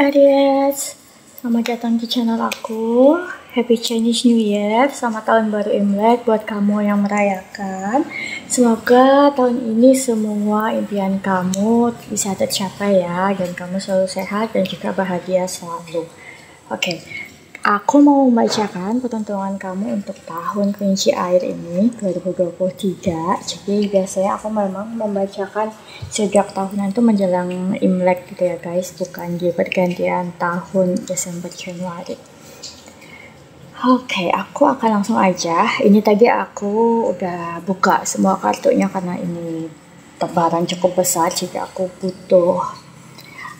Aries, selamat datang di channel aku. Happy Chinese New Year, selamat tahun baru Imlek buat kamu yang merayakan. Semoga tahun ini semua impian kamu bisa tercapai ya, dan kamu selalu sehat dan juga bahagia selalu. Oke, aku mau membacakan peruntungan kamu untuk tahun kelinci air ini 2023. Jadi biasanya aku memang membacakan sejak tahunan itu menjelang Imlek gitu ya guys, bukan di pergantian tahun Desember Januari. Oke, aku akan langsung aja. Ini tadi aku udah buka semua kartunya karena ini tebaran cukup besar, jadi aku butuh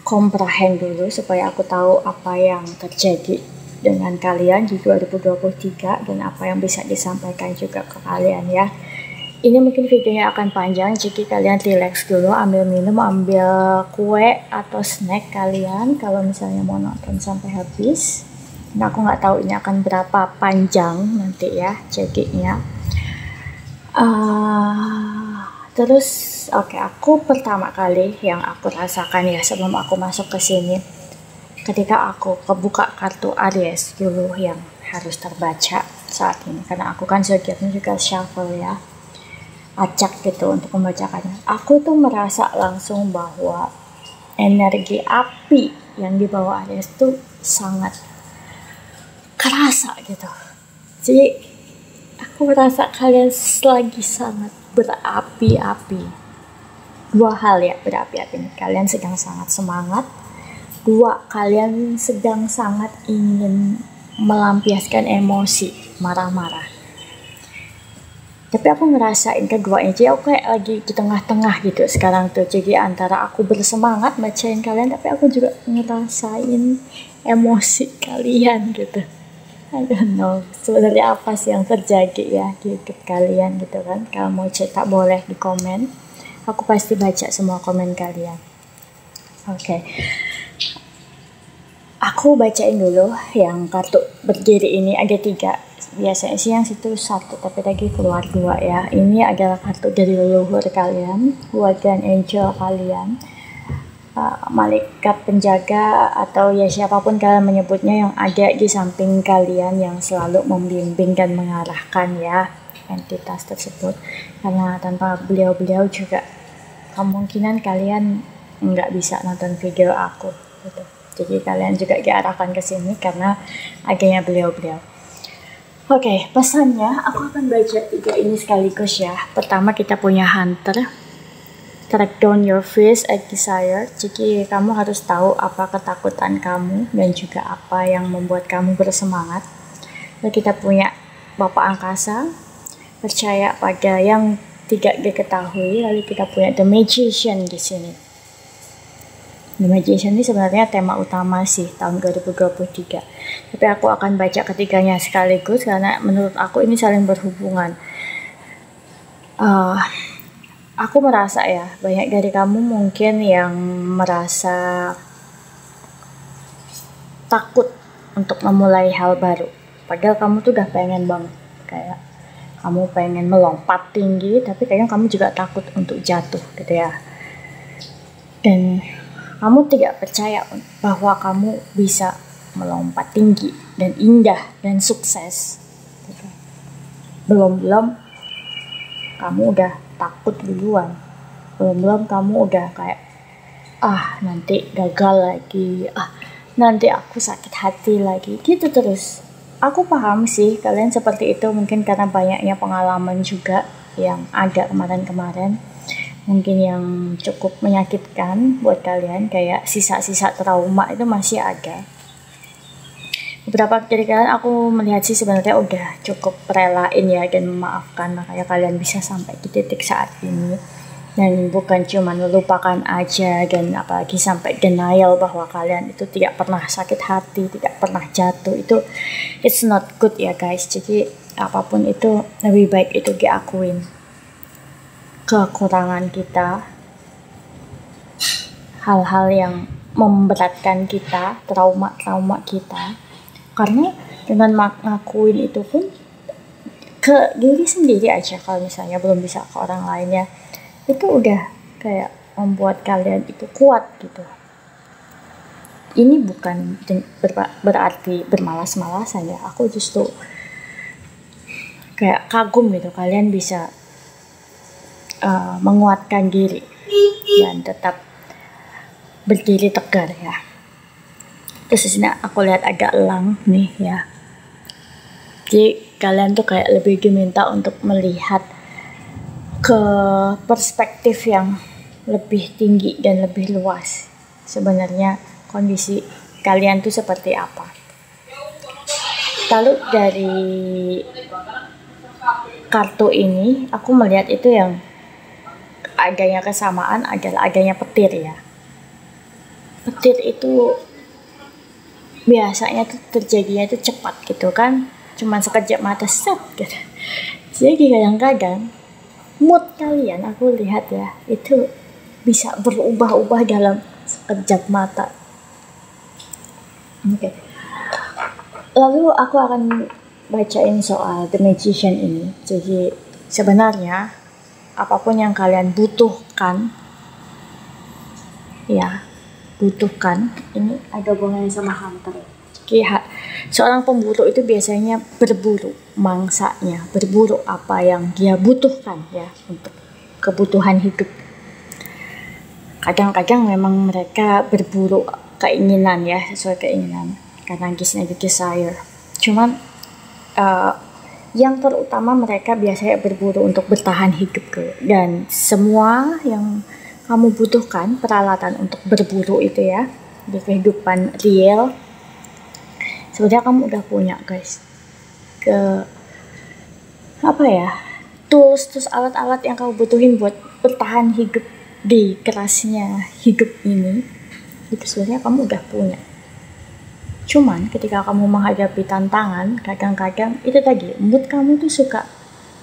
comprehend dulu supaya aku tahu apa yang terjadi dengan kalian di 2023 dan apa yang bisa disampaikan juga ke kalian ya. Ini mungkin videonya akan panjang, jadi kalian relax dulu, ambil minum, ambil kue atau snack kalian kalau misalnya mau nonton sampai habis. Nah, aku nggak tahu ini akan berapa panjang nanti ya jadinya. Terus oke, aku pertama kali yang aku rasakan ya sebelum aku masuk ke sini, ketika aku kebuka kartu Aries dulu yang harus terbaca saat ini, karena aku kan zodiaknya juga shuffle ya, acak gitu untuk membacakannya. Aku tuh merasa langsung bahwa energi api yang dibawa Aries tuh sangat kerasa gitu. Jadi aku merasa kalian lagi sangat berapi-api. Dua hal ya berapi-api nih. Kalian sedang sangat semangat. Dua, kalian sedang sangat ingin melampiaskan emosi, marah-marah. Tapi aku ngerasain keduanya, jadi aku kayak lagi di tengah-tengah gitu sekarang tuh. Jadi antara aku bersemangat bacain kalian, tapi aku juga ngerasain emosi kalian gitu. I don't know sebenarnya apa sih yang terjadi ya di hidup kalian gitu kan. Kalau mau cerita boleh di komen, aku pasti baca semua komen kalian. Oke. Aku bacain dulu yang kartu berdiri ini, ada 3. Biasanya sih yang situ 1, tapi lagi keluar 2 ya. Ini adalah kartu dari leluhur kalian, guardian angel kalian, malaikat penjaga, atau ya siapapun kalian menyebutnya, yang ada di samping kalian yang selalu membimbing dan mengarahkan ya entitas tersebut. Karena tanpa beliau-beliau juga kemungkinan kalian nggak bisa nonton video aku gitu. Jadi kalian juga diarahkan ke sini karena adanya beliau-beliau. Oke, pesannya aku akan baca 3 ini sekaligus ya. Pertama kita punya Hunter, track down your fears and desire. Jadi kamu harus tahu apa ketakutan kamu dan juga apa yang membuat kamu bersemangat. Lalu kita punya Bapak Angkasa, percaya pada yang tidak diketahui. Lalu kita punya The Magician di sini. The Magician ini sebenarnya tema utama sih tahun 2023. Tapi aku akan baca ketiganya sekaligus karena menurut aku ini saling berhubungan. Aku merasa ya, banyak dari kamu mungkin yang merasa takut untuk memulai hal baru. Padahal kamu tuh udah pengen banget, kayak kamu pengen melompat tinggi, tapi kayaknya kamu juga takut untuk jatuh gitu ya. Dan kamu tidak percaya bahwa kamu bisa melompat tinggi dan indah dan sukses. Gitu. Belum kamu udah takut duluan. Belum kamu udah kayak nanti gagal lagi, nanti aku sakit hati lagi, gitu terus. Aku paham sih kalian seperti itu, mungkin karena banyaknya pengalaman juga yang ada kemarin-kemarin, mungkin yang cukup menyakitkan buat kalian, kayak sisa-sisa trauma itu masih ada. Beberapa dari kalian aku melihat sih sebenarnya udah cukup relain ya dan memaafkan, makanya kalian bisa sampai di titik saat ini. Dan bukan cuma melupakan aja, dan apalagi sampai denial bahwa kalian itu tidak pernah sakit hati, tidak pernah jatuh. Itu it's not good ya guys. Jadi apapun itu lebih baik itu diakuin kekurangan kita, hal-hal yang memberatkan kita, trauma-trauma kita. Karena dengan ngakuin itu pun ke diri sendiri aja, kalau misalnya belum bisa ke orang lain ya, itu udah kayak membuat kalian itu kuat gitu. ini bukan berarti bermalas-malasan ya. Aku justru kayak kagum gitu, kalian bisa menguatkan diri dan tetap berdiri tegar ya. Terus di sini aku lihat agak elang nih ya. Jadi kalian tuh kayak lebih diminta untuk melihat ke perspektif yang lebih tinggi dan lebih luas. Sebenarnya kondisi kalian tuh seperti apa. Lalu dari kartu ini aku melihat itu yang adanya kesamaan adalah adanya petir ya. Petir itu biasanya tuh terjadinya itu cepat gitu kan, cuman sekejap mata set gitu. Jadi kadang-kadang mood kalian aku lihat ya itu bisa berubah-ubah dalam sekejap mata. Oke. Lalu aku akan bacain soal The Magician ini. Jadi sebenarnya apapun yang kalian butuhkan ya, ini ada hubungannya sama hunter. Jadi seorang pemburu itu biasanya berburu mangsanya, berburu apa yang dia butuhkan ya untuk kebutuhan hidup. Kadang-kadang memang mereka berburu keinginan ya, sesuai keinginan karena desire. Cuman yang terutama mereka biasanya berburu untuk bertahan hidup dan semua yang kamu butuhkan peralatan untuk berburu itu ya di kehidupan real sebenarnya kamu udah punya guys. Tools alat-alat yang kamu butuhin buat bertahan hidup di kerasnya hidup ini itu sebenarnya kamu udah punya. Cuman ketika kamu menghadapi tantangan, kadang-kadang itu tadi mood kamu tuh suka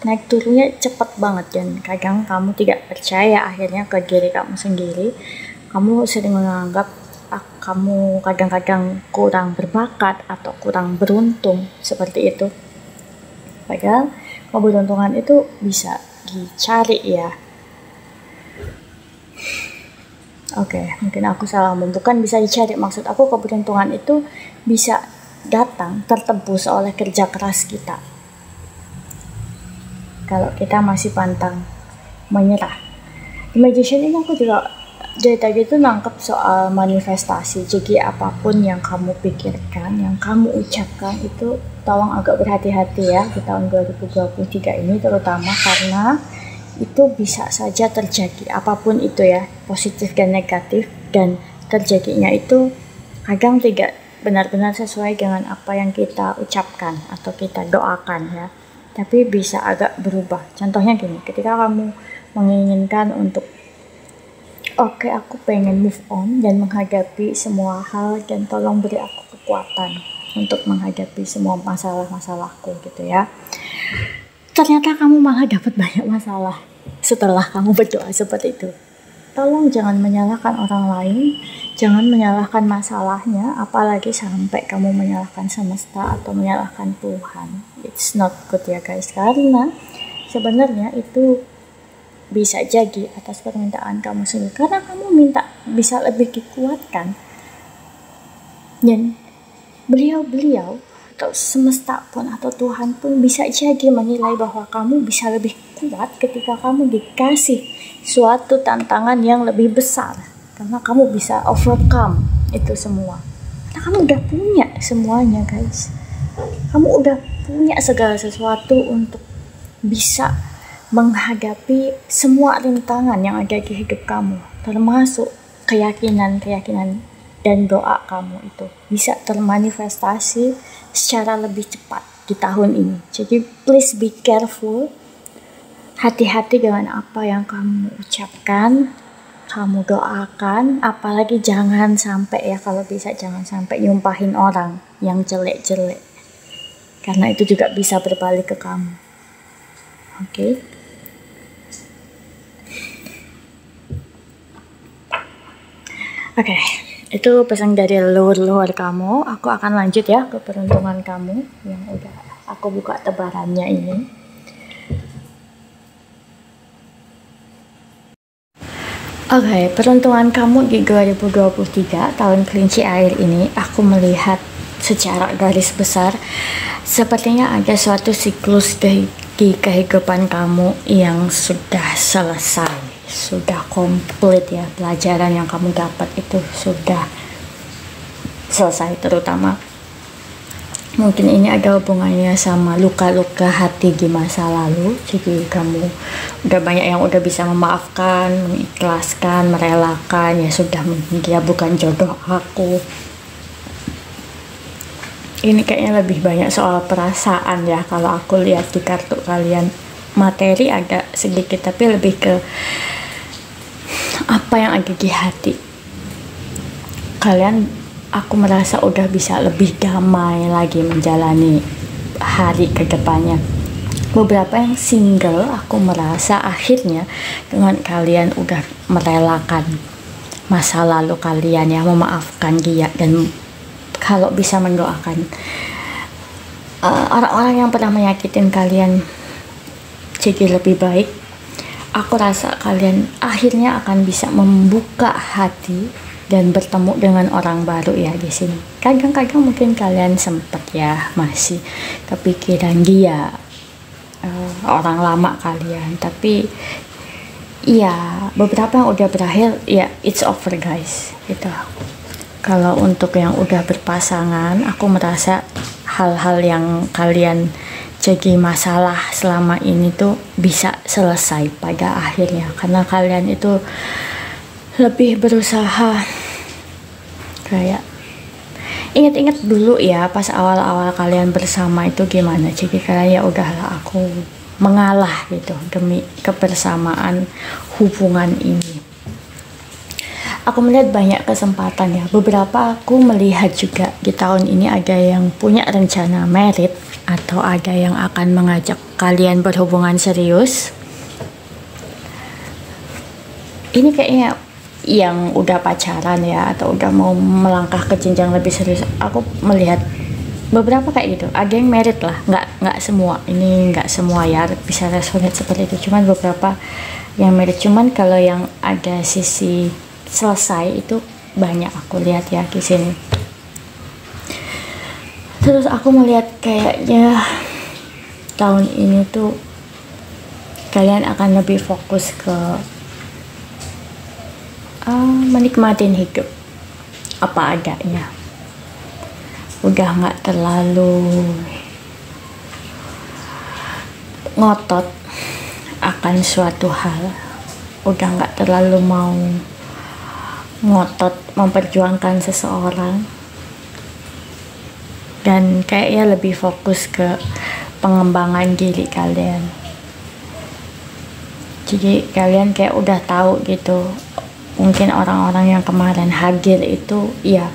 naik turunnya cepet banget dan kadang kamu tidak percaya akhirnya ke diri kamu sendiri. Kamu sering menganggap kamu kadang-kadang kurang berbakat atau kurang beruntung seperti itu. Padahal keberuntungan itu bisa dicari ya. Oke, mungkin aku salah ngomong, bukan bisa dicari, maksud aku keberuntungan itu bisa datang tertebus oleh kerja keras kita. Kalau kita masih pantang menyerah. The Magician ini aku juga dari tadi itu nangkep soal manifestasi. Jadi apapun yang kamu pikirkan, yang kamu ucapkan itu tolong agak berhati-hati ya di tahun 2023 ini, terutama karena itu bisa saja terjadi apapun itu ya, positif dan negatif, dan terjadinya itu kadang tidak benar-benar sesuai dengan apa yang kita ucapkan atau kita doakan ya, tapi bisa agak berubah. Contohnya gini, ketika kamu menginginkan untuk oke, aku pengen move on dan menghadapi semua hal dan tolong beri aku kekuatan untuk menghadapi semua masalah-masalahku gitu ya. Ternyata kamu malah dapat banyak masalah setelah kamu berdoa seperti itu. Tolong jangan menyalahkan orang lain, jangan menyalahkan masalahnya, apalagi sampai kamu menyalahkan semesta atau menyalahkan Tuhan. It's not good ya guys, karena sebenarnya itu bisa jadi atas permintaan kamu sendiri, karena kamu minta bisa lebih dikuatkan, dan beliau atau semesta pun atau Tuhan pun bisa jadi menilai bahwa kamu bisa lebih kuat ketika kamu dikasih suatu tantangan yang lebih besar, karena kamu bisa overcome itu semua, karena kamu udah punya semuanya guys. Kamu udah punya segala sesuatu untuk bisa menghadapi semua rintangan yang ada di hidup kamu, termasuk keyakinan dan doa kamu itu bisa termanifestasi secara lebih cepat di tahun ini. Jadi please be careful, hati-hati dengan apa yang kamu ucapkan, kamu doakan, apalagi jangan sampai ya, kalau bisa jangan sampai nyumpahin orang yang jelek-jelek, karena itu juga bisa berbalik ke kamu. Oke. Oke, itu pesan dari luar kamu. Aku akan lanjut ya ke peruntungan kamu yang udah aku buka tebarannya ini. Oke, peruntungan kamu di 2023 tahun kelinci air ini, aku melihat secara garis besar sepertinya ada suatu siklus di kehidupan kamu yang sudah selesai, sudah komplit ya. Pelajaran yang kamu dapat itu sudah selesai, terutama mungkin ini ada hubungannya sama luka-luka hati di masa lalu. Jadi kamu udah banyak yang udah bisa memaafkan, mengikhlaskan, merelakan. Ya sudah, mungkin dia bukan jodoh aku. Ini kayaknya lebih banyak soal perasaan ya kalau aku lihat di kartu kalian. Materi agak sedikit, tapi lebih ke apa yang ada di hati kalian. Aku merasa udah bisa lebih damai lagi menjalani hari ke depannya. Beberapa yang single, aku merasa akhirnya dengan kalian udah merelakan masa lalu kalian ya, memaafkan dia, dan kalau bisa mendoakan orang-orang yang pernah menyakitin kalian jadi lebih baik. Aku rasa kalian akhirnya akan bisa membuka hati dan bertemu dengan orang baru ya di sini. Kadang-kadang mungkin kalian sempet ya masih kepikiran dia, orang lama kalian, tapi ya beberapa yang udah berakhir ya, it's over guys gitu. Kalau untuk yang udah berpasangan, aku merasa hal-hal yang kalian jadi masalah selama ini tuh bisa selesai pada akhirnya, karena kalian itu lebih berusaha. Kayak ingat-ingat dulu ya pas awal-awal kalian bersama itu gimana. Jadi kalian ya udahlah, aku mengalah gitu demi kebersamaan hubungan ini. Aku melihat banyak kesempatan ya. Beberapa aku melihat juga di tahun ini ada yang punya rencana merit, atau ada yang akan mengajak kalian berhubungan serius. Ini kayaknya yang udah pacaran ya, atau udah mau melangkah ke jenjang lebih serius. Aku melihat beberapa kayak gitu. Ada yang merit lah, nggak semua. Ini nggak semua ya bisa resonate seperti itu. Cuman beberapa yang merit. Cuman kalau yang ada sisi selesai itu banyak aku lihat ya di sini. Terus aku melihat kayaknya tahun ini tuh kalian akan lebih fokus ke menikmatin hidup apa adanya. Udah nggak terlalu ngotot akan suatu hal. Udah nggak terlalu mau ngotot memperjuangkan seseorang. Dan kayaknya lebih fokus ke pengembangan diri kalian. Jadi kalian kayak udah tahu gitu, mungkin orang-orang yang kemarin hadir itu ya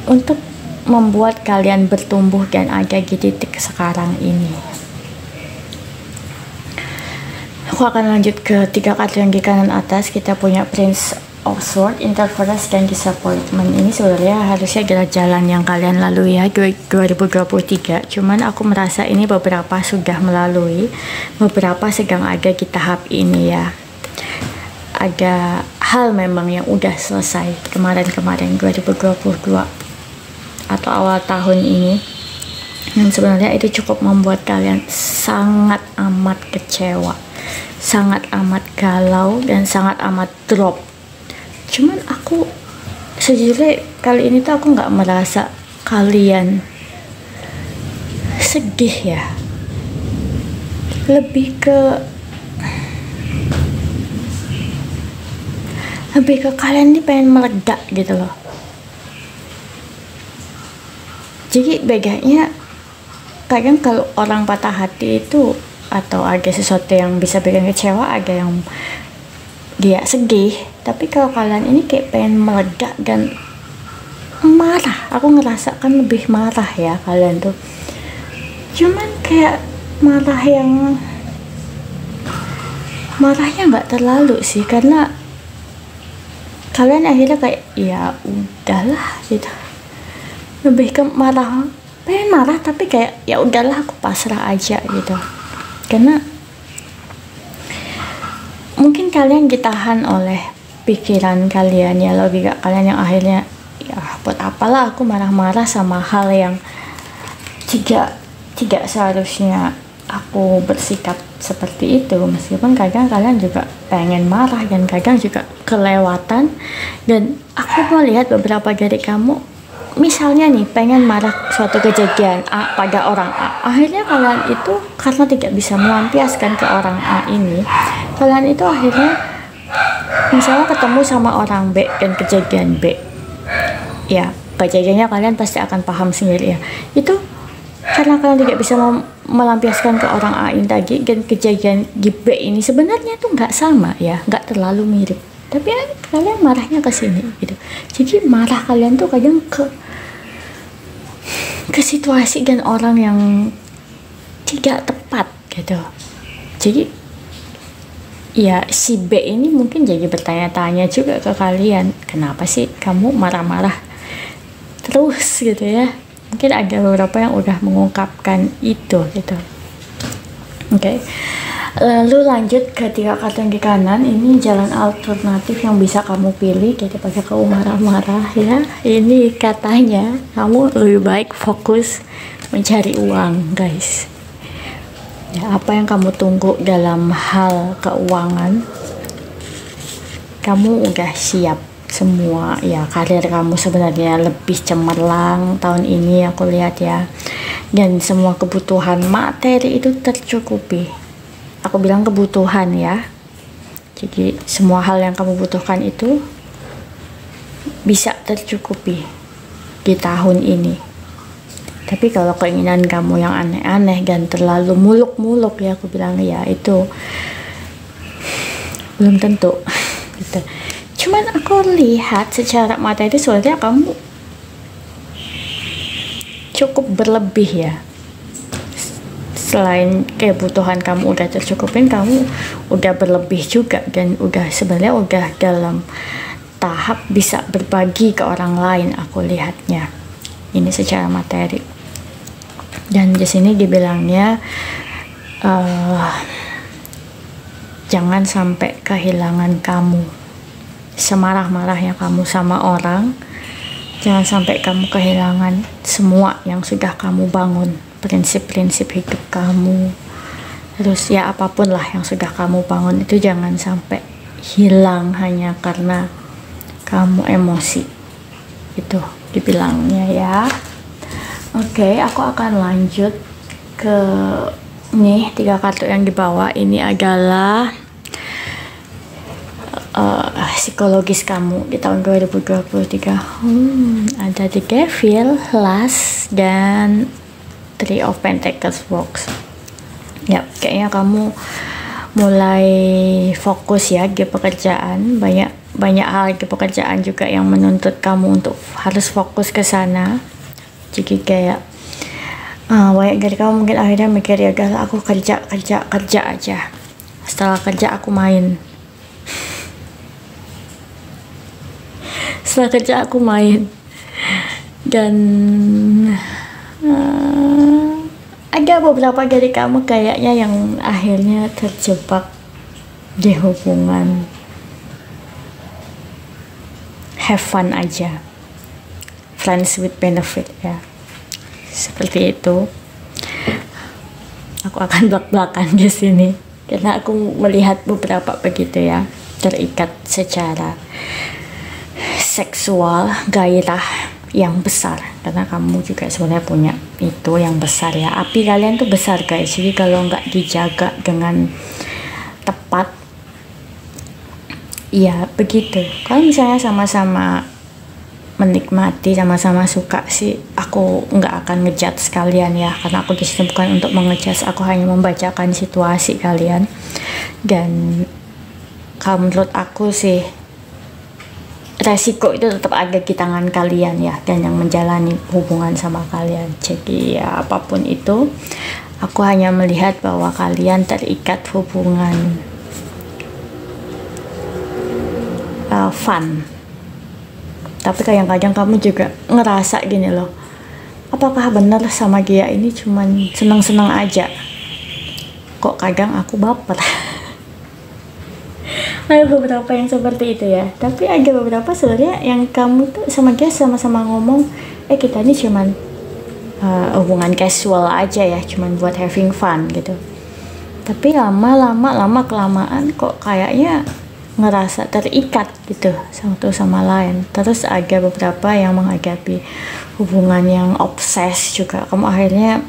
untuk membuat kalian bertumbuh dan ada di titik sekarang ini. Aku akan lanjut ke 3 kartu yang di kanan atas. Kita punya Prince of Swords, Interference, dan Disappointment. Ini sebenarnya harusnya adalah jalan yang kalian lalui ya 2023. Cuman aku merasa ini beberapa sudah melalui, beberapa sedang ada di tahap ini ya. Ada hal memang yang udah selesai kemarin-kemarin 2022 atau awal tahun ini, yang sebenarnya itu cukup membuat kalian sangat amat kecewa, sangat amat galau, dan sangat amat drop. Cuman aku sejujurnya kali ini tuh aku nggak merasa kalian sedih ya, lebih ke kalian nih pengen meledak gitu loh. Jadi bedanya kadang kalau orang patah hati itu, atau ada sesuatu yang bisa bikin kecewa, ada yang dia sedih. Tapi kalau kalian ini kayak pengen meledak dan marah. Aku ngerasa kan lebih marah ya kalian tuh. Cuman kayak marahnya nggak terlalu sih, karena kalian akhirnya kayak ya udahlah gitu. Lebih ke pengen marah tapi kayak ya udahlah, aku pasrah aja gitu. Karena mungkin kalian ditahan oleh pikiran kalian ya, logika kalian yang akhirnya ya buat apalah aku marah-marah sama hal yang tidak seharusnya aku bersikap seperti itu, meskipun kadang kalian juga pengen marah dan kadang juga kelewatan. Dan aku melihat beberapa dari kamu misalnya nih pengen marah suatu kejadian A pada orang A, akhirnya kalian itu karena tidak bisa melampiaskan ke orang A ini, kalian itu akhirnya misalnya ketemu sama orang B dan kejadian B, ya kejadiannya kalian pasti akan paham sendiri ya, itu karena kalian tidak bisa melampiaskan ke orang A ini tadi, dan kejadian di B ini sebenarnya tuh nggak sama ya, nggak terlalu mirip, tapi ya, kalian marahnya ke sini gitu. Jadi marah kalian tuh kadang ke situasi dan orang yang tidak tepat gitu. Jadi ya si B ini mungkin jadi bertanya-tanya juga ke kalian, kenapa sih kamu marah-marah terus gitu ya. Mungkin ada beberapa yang udah mengungkapkan itu gitu. Oke. Lalu lanjut ke 3 kartu yang di kanan. Ini jalan alternatif yang bisa kamu pilih daripada kamu marah-marah ya. Ini katanya kamu lebih baik fokus mencari uang, guys. Ya, apa yang kamu tunggu dalam hal keuangan, kamu udah siap semua ya. Karir kamu sebenarnya lebih cemerlang tahun ini aku lihat ya, dan semua kebutuhan materi itu tercukupi. Aku bilang kebutuhan ya, jadi semua hal yang kamu butuhkan itu bisa tercukupi di tahun ini. Tapi kalau keinginan kamu yang aneh-aneh dan terlalu muluk-muluk ya, aku bilang ya itu belum tentu gitu. Cuman aku lihat secara materi sebenarnya kamu cukup berlebih ya. Selain kebutuhan kamu udah tercukupin, kamu udah berlebih juga, dan udah sebenarnya udah dalam tahap bisa berbagi ke orang lain aku lihatnya. Ini secara materi. Dan di sini dibilangnya jangan sampai kehilangan kamu. Semarah-marahnya kamu sama orang, jangan sampai kamu kehilangan semua yang sudah kamu bangun, prinsip-prinsip hidup kamu, terus ya apapun lah yang sudah kamu bangun itu jangan sampai hilang hanya karena kamu emosi. Itu dibilangnya ya. Oke, aku akan lanjut ke nih 3 kartu yang di bawah. Ini adalah psikologis kamu di tahun 2023. Ada The Devil, Last, dan 3 of Pentacles Box. Ya, kayaknya kamu mulai fokus ya di pekerjaan. Banyak hal di pekerjaan juga yang menuntut kamu untuk harus fokus ke sana. Jadi kayak banyak dari kamu mungkin akhirnya mikir ya udah aku kerja aja. Setelah kerja aku main. Setelah kerja aku main. Dan ada beberapa dari kamu kayaknya yang akhirnya terjebak di hubungan have fun aja, friends with benefit ya, seperti itu. Aku akan belak-belakan di sini karena aku melihat beberapa begitu ya, terikat secara seksual, gairah yang besar, karena kamu juga sebenarnya punya itu yang besar ya. Api kalian tuh besar guys, jadi kalau nggak dijaga dengan tepat ya begitu. Kalau misalnya sama-sama menikmati, sama-sama suka sih, aku nggak akan ngejudge sekalian ya, karena aku disini bukan untuk mengejudge, aku hanya membacakan situasi kalian. Dan kalau menurut aku sih resiko itu tetap ada di tangan kalian ya, dan yang menjalani hubungan sama kalian. Jadi ya apapun itu, aku hanya melihat bahwa kalian terikat hubungan fun. Tapi kadang-kadang kamu juga ngerasa gini loh, apakah benar sama dia ini cuman seneng-seneng aja? Kok kadang aku baper. Ada beberapa yang seperti itu ya, tapi ada beberapa sebenarnya yang kamu tuh sama dia sama-sama ngomong, kita ini cuman hubungan casual aja ya, cuman buat having fun gitu. Tapi lama kelamaan kok kayaknya ngerasa terikat gitu satu sama lain. Terus ada beberapa yang menghadapi hubungan yang obses juga. Kamu akhirnya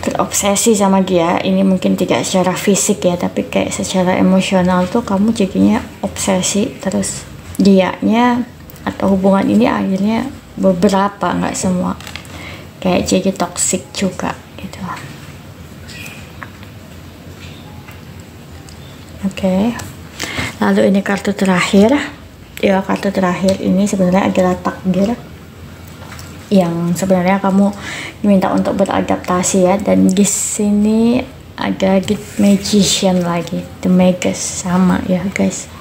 terobsesi sama dia. Ini mungkin tidak secara fisik ya, tapi kayak secara emosional tuh kamu jadinya obsesi. Terus dianya atau hubungan ini akhirnya beberapa, nggak semua, kayak jadi toxic juga gitu. Oke. Lalu ini kartu terakhir. Ya, kartu terakhir ini sebenarnya adalah takdir, yang sebenarnya kamu diminta untuk beradaptasi ya. Dan di sini ada The Magician lagi, The Magus, sama ya guys.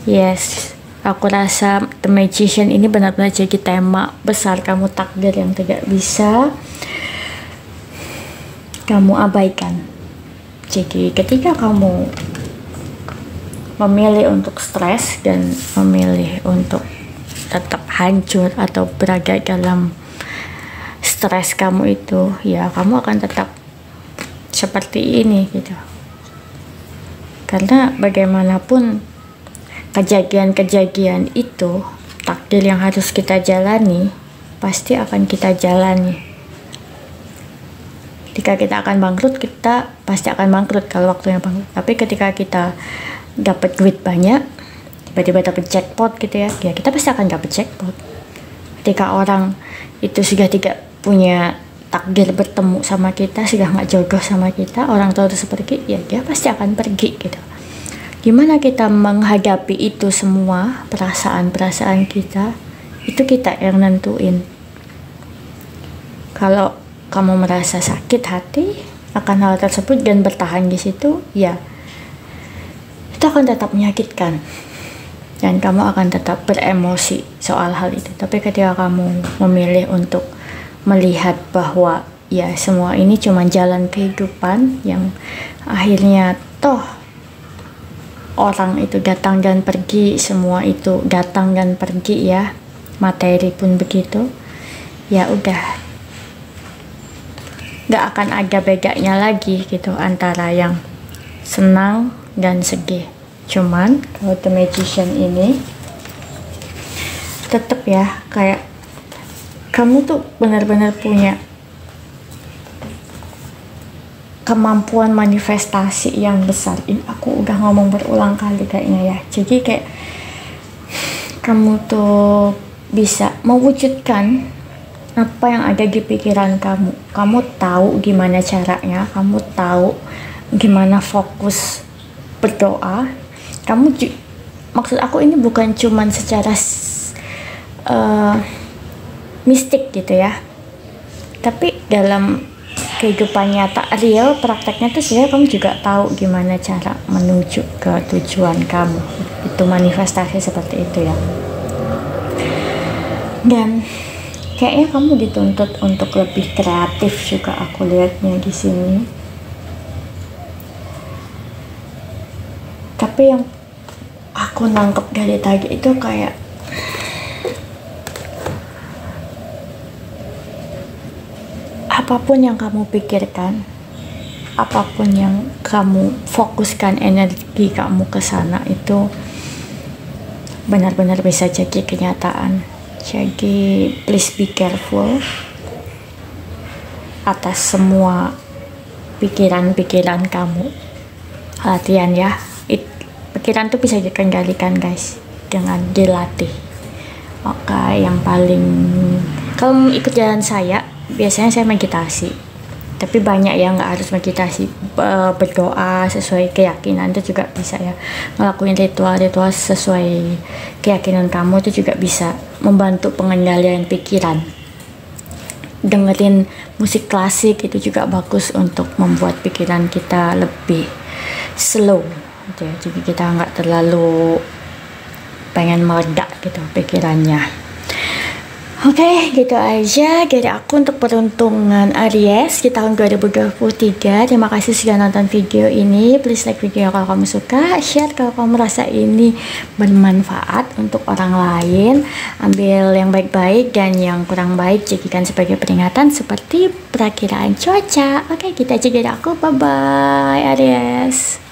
Yes, aku rasa The Magician ini benar-benar jadi tema besar kamu, takdir yang tidak bisa kamu abaikan. Jadi ketika kamu memilih untuk stres dan memilih untuk tetap hancur atau berada dalam stres kamu itu, ya kamu akan tetap seperti ini gitu. Karena bagaimanapun kejadian-kejadian itu, takdir yang harus kita jalani, pasti akan kita jalani. Ketika kita akan bangkrut, kita pasti akan bangkrut kalau waktunya bangkrut. Tapi ketika kita dapat duit banyak, tiba-tiba dapat jackpot gitu ya, ya kita pasti akan dapat jackpot. Ketika orang itu sudah tidak punya takdir bertemu sama kita, sudah nggak jodoh sama kita, orang tua itu pergi, ya dia pasti akan pergi gitu. Gimana kita menghadapi itu semua, perasaan-perasaan kita, itu kita yang nentuin. Kalau kamu merasa sakit hati akan hal tersebut dan bertahan di situ, ya itu akan tetap menyakitkan dan kamu akan tetap beremosi soal hal itu. Tapi ketika kamu memilih untuk melihat bahwa ya semua ini cuma jalan kehidupan yang akhirnya toh orang itu datang dan pergi, semua itu datang dan pergi ya, materi pun begitu, ya udah gak akan ada bedanya lagi gitu antara yang senang dan sedih. Cuman kalau The Magician ini tetap ya, kayak kamu tuh benar-benar punya kemampuan manifestasi yang besar. Ini aku udah ngomong berulang kali kayaknya ya. Jadi kayak kamu tuh bisa mewujudkan apa yang ada di pikiran kamu. Kamu tahu gimana caranya, kamu tahu gimana fokus berdoa. Maksud aku ini bukan cuman secara mistik gitu ya, tapi dalam kehidupan nyata real prakteknya tuh sebenarnya kamu juga tahu gimana cara menuju ke tujuan kamu. Itu manifestasi seperti itu ya. Dan kayaknya kamu dituntut untuk lebih kreatif juga, aku lihatnya di sini. Tapi yang aku nangkep dari tadi itu kayak apapun yang kamu pikirkan, apapun yang kamu fokuskan energi kamu ke sana, itu benar-benar bisa jadi kenyataan. Jadi please be careful atas semua pikiran-pikiran kamu. Latihan ya. Pikiran tuh bisa dikendalikan guys dengan dilatih. Oke, yang paling, kalau ikut jalan saya, biasanya saya meditasi. Tapi banyak yang nggak harus meditasi, berdoa sesuai keyakinan itu juga bisa ya. Ngelakuin ritual-ritual sesuai keyakinan kamu itu juga bisa membantu pengendalian pikiran. Dengerin musik klasik itu juga bagus untuk membuat pikiran kita lebih slow. Jadi kita nggak terlalu pengen meledak gitu pikirannya. Oke, gitu aja dari aku untuk peruntungan Aries di tahun 2023. Terima kasih sudah nonton video ini. Please like video kalau kamu suka, share kalau kamu merasa ini bermanfaat untuk orang lain. Ambil yang baik-baik dan yang kurang baik jadikan sebagai peringatan seperti perakiraan cuaca. Oke, gitu aja dari aku. Bye-bye Aries.